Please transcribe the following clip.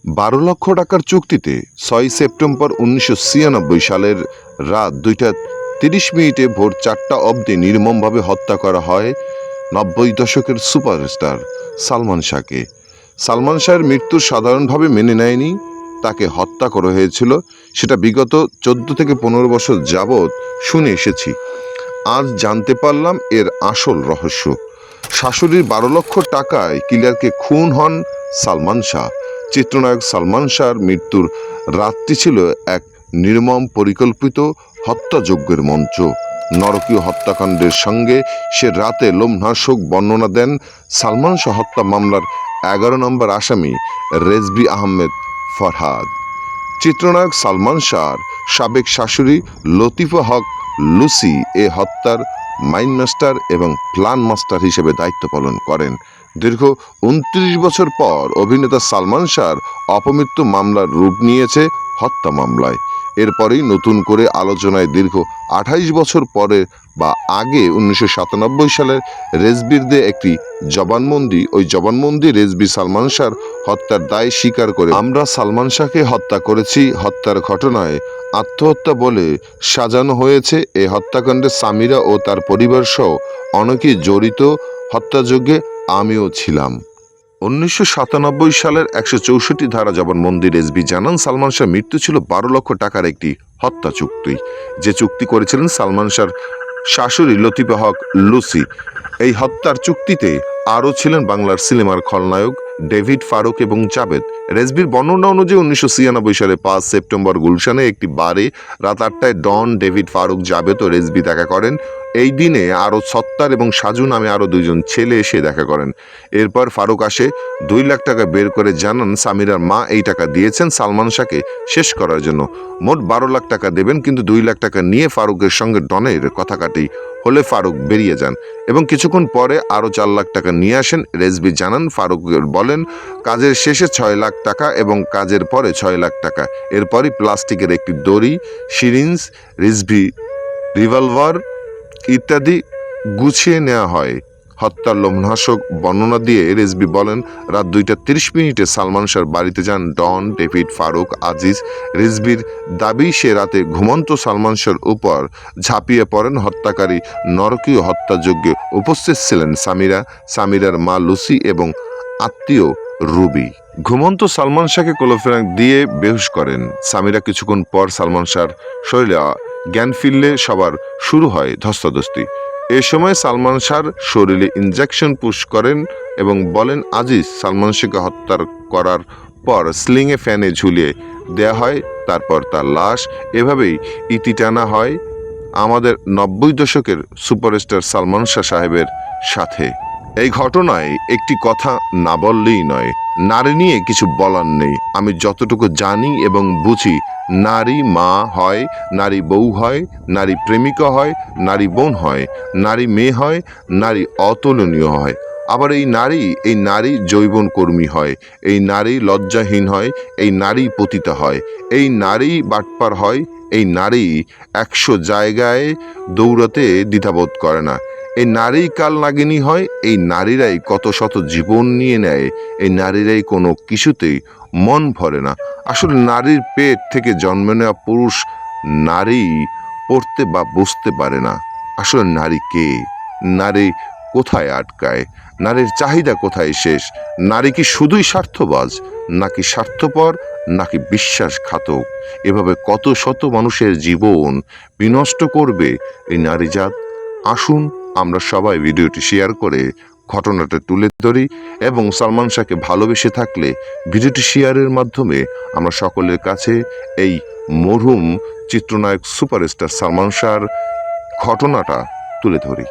12 লক্ষ টাকার চুক্তিতে 6 সেপ্টেম্বর 1996 সালের রাত 2:30 ভোর 4টা অবধি নির্মমভাবে হত্যা করা হয় 90 দশকের সুপারস্টার সালমান শাহকে। সালমান শাহের মৃত্যু সাধারণভাবে মেনে নেয়নি, তাকে হত্যা করা হয়েছিল, সেটা বিগত 14 থেকে 15 বছর যাবৎ শুনে এসেছি। আজ জানতে পারলাম এর আসল রহস্য। শাশুড়ির 12 লক্ষ টাকায় কিলারকে খুন হন সালমান শাহ। চিত্রনায়ক সালমান শাহর মৃত্যুর রাতটি ছিল এক নির্মম পরিকল্পিত হত্যাযজ্ঞের মঞ্চ। নরকীয় হত্যাকাণ্ডের সঙ্গে সে রাতে লোমহর্ষক বর্ণনা দেন সালমান শাহ হত্যা মামলার 11 নম্বর আসামি রেজভি আহমেদ ফরহাদ। চিত্রনায়ক সালমান শাহর সাবেক শাশুড়ি লতিফা হক লুসি এ হত্যার মাইন্ড মাস্টার এবং প্ল্যান মাস্টার হিসেবে দায়িত্ব পালন করেন। দীর্ঘ 29 বছর পর অভিনেতা সালমান শাহর অপমৃত্যু মামলার রূপ নিয়েছে হত্যা মামলায়। এরপরেই নতুন করে আলোচনায় দীর্ঘ 28 বছর পরে বা আগে 1997 সালের রেজবির দে একটি জবানবন্দি। ওই জবানবন্দি রেজবি সালমান শাহর হত্যার দায় স্বীকার করে, আমরা সালমান শাহকে হত্যা করেছি, হত্যার ঘটনায় আত্মহত্যা বলে সাজানো হয়েছে। এই হত্যাকাণ্ডে সামিরা ও তার পরিবার সহ অনেকেই জড়িত, হত্যাযজ্ঞে আমিও ছিলাম। 1997 সালের 164 ধারা জবানবন্দি রেজবি জানান, সালমান শাহর মৃত্যু ছিল 12 লক্ষ টাকার একটি হত্যা চুক্তি, যে চুক্তি করেছিলেন সালমান শাহর শাশুড়ি লতিফা হক লুসি। এই হত্যার চুক্তিতে আরও ছিলেন বাংলার সিনেমার খলনায়ক ডেভিড ফারুক এবং জাবেদ। রেজবির বর্ণনা অনুযায়ী 1996 সালে 5 সেপ্টেম্বর গুলশানে একটি বারে রাত 8টায় ডন, ডেভিড, ফারুক, জাবেদ ও রেজবি দেখা করেন। এই দিনে আরও সত্তার এবং সাজু নামে আরও 2জন ছেলে এসে দেখা করেন। এরপর ফারুক আসে 2 লাখ টাকা বের করে জানান সামিরার মা এই টাকা দিয়েছেন সালমান শাহকে শেষ করার জন্য। মোট 12 লাখ টাকা দেবেন, কিন্তু 2 লাখ টাকা নিয়ে ফারুকের সঙ্গে ডনের কথা কাটি হলে ফারুক বেরিয়ে যান এবং কিছুক্ষণ পরে আরও 4 লাখ টাকা নিয়ে আসেন। রেজবি জানান, ফারুক বলেন কাজের শেষে 6 লাখ টাকা এবং কাজের পরে 6 লাখ টাকা। এরপরই প্লাস্টিকের একটি দড়ি, সিরিঞ্জ, রেজবি রিভলভার ইত্যাদি গুছিয়ে নেওয়া হয়। হত্যার লোমহর্ষক বর্ণনা দিয়ে রেজবি বলেন, রাত 2:30 সালমান শাহর বাড়িতে যান ডন, ডেভিড, ফারুক, আজিজ। রেজবির দাবি, সে রাতে ঘুমন্ত সালমান শাহর উপর ঝাঁপিয়ে পড়েন হত্যাকারী। নরকীয় হত্যাযজ্ঞে উপস্থিত ছিলেন সামিরা, সামিরার মা লুসি এবং আত্মীয় রুবি। ঘুমন্ত সালমান শাহকে ক্লোরোফর্ম দিয়ে বেহুশ করেন সামিরা। কিছুক্ষণ পর সালমান শাহর শরীরে জ্ঞান ফিরলে সবার শুরু হয় ধস্তাধস্তি। এ সময় সালমান শাহর শরীরে ইনজেকশন পুশ করেন এবং বলেন, আজিজ। সালমান শাহকে হত্যা করার পর স্লিংয়ে ফ্যানে ঝুলিয়ে দেয়া হয়, তারপর তার লাশ। এভাবেই ইতি টানা হয় আমাদের 90 দশকের সুপারস্টার সালমান শাহ সাহেবের সাথে। এই ঘটনায় একটি কথা না বললেই নয়, নারী নিয়ে কিছু বলার নেই। আমি যতটুকু জানি এবং বুঝি, নারী মা হয়, নারী বউ হয়, নারী প্রেমিকা হয়, নারী বোন হয়, নারী মেয়ে হয়, নারী অতুলনীয় হয়। আবার এই নারী যৌবন কর্মী হয়, এই নারী লজ্জাহীন হয়, এই নারী পতিতা হয়, এই নারী বাটপার হয়, এই নারী 100 জায়গায় দৌড়াতে দ্বিধাবোধ করে না। এই নারী কাল নাগিনী হয়, এই নারীরাই কত শত জীবন নিয়ে নেয়, এই নারীরাই কোনো কিছুতেই মন ভরে না। আসলে নারীর পেট থেকে জন্ম নেওয়া পুরুষ নারী পড়তে বা বুঝতে পারে না আসলে নারী কে, নারী কোথায় আটকায়, নারীর চাহিদা কোথায় শেষ। নারী কি শুধুই স্বার্থবাজ, নাকি স্বার্থপর, নাকি বিশ্বাসঘাতক? এভাবে কত শত মানুষের জীবন বিনষ্ট করবে এই নারীজাত। আসুন আমরা সবাই ভিডিওটি শেয়ার করে ঘটনাটা তুলে ধরি এবং সালমান শাহকে ভালোবেসে থাকলে ভিডিওটি শেয়ারের মাধ্যমে আমরা সকলের কাছে এই মরহুম চিত্রনায়ক সুপারস্টার সালমান শাহর ঘটনাটা তুলে ধরি।